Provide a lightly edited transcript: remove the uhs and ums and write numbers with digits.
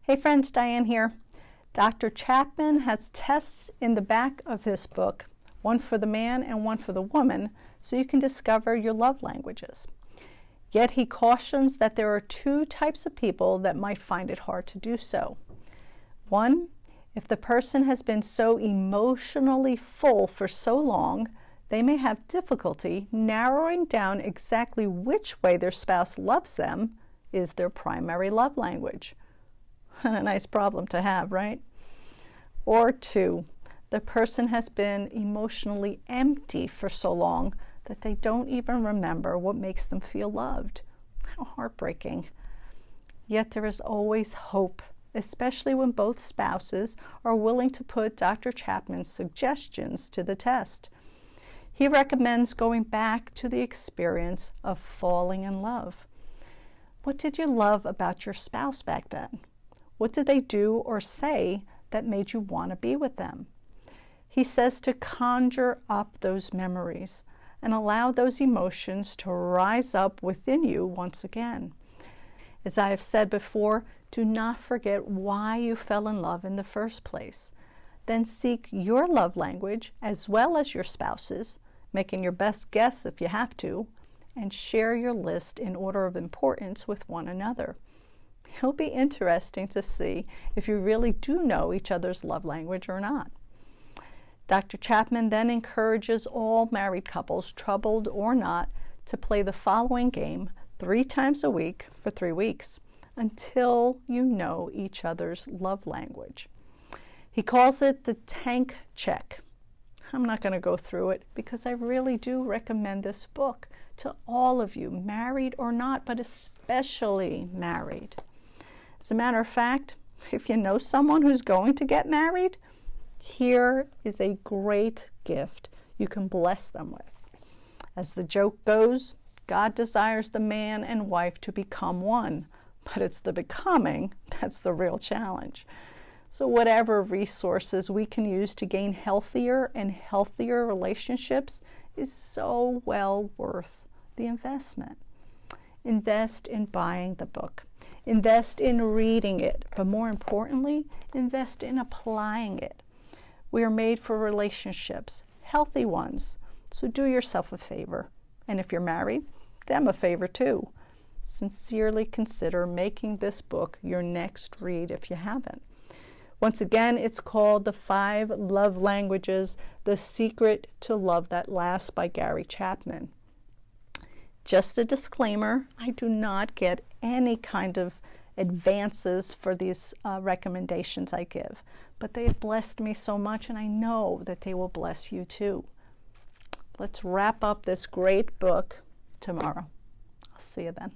Hey friends, Diane here. Dr. Chapman has tests in the back of this book, one for the man and one for the woman, so you can discover your love languages. Yet he cautions that there are two types of people that might find it hard to do so. One, if the person has been so emotionally full for so long, they may have difficulty narrowing down exactly which way their spouse loves them is their primary love language. A nice problem to have, right? Or two, the person has been emotionally empty for so long that they don't even remember what makes them feel loved. How heartbreaking. Yet there is always hope, especially when both spouses are willing to put Dr. Chapman's suggestions to the test. He recommends going back to the experience of falling in love. What did you love about your spouse back then? What did they do or say that made you want to be with them? He says to conjure up those memories and allow those emotions to rise up within you once again. As I have said before, do not forget why you fell in love in the first place. Then seek your love language as well as your spouse's, making your best guess if you have to, and share your list in order of importance with one another. It'll be interesting to see if you really do know each other's love language or not. Dr. Chapman then encourages all married couples, troubled or not, to play the following game 3 times a week for 3 weeks until you know each other's love language. He calls it the tank check. I'm not going to go through it because I really do recommend this book to all of you, married or not, but especially married. As a matter of fact, if you know someone who's going to get married, here is a great gift you can bless them with. As the joke goes, God desires the man and wife to become one, but it's the becoming that's the real challenge. So whatever resources we can use to gain healthier and healthier relationships is so well worth the investment. Invest in buying the book. Invest in reading it, but more importantly, invest in applying it. We are made for relationships, healthy ones, so do yourself a favor. And if you're married, them a favor too. Sincerely consider making this book your next read if you haven't. Once again, it's called The 5 Love Languages, The Secret to Love That Lasts by Gary Chapman. Just a disclaimer, I do not get any kind of advances for these recommendations I give, but they have blessed me so much, and I know that they will bless you too. Let's wrap up this great book tomorrow. I'll see you then.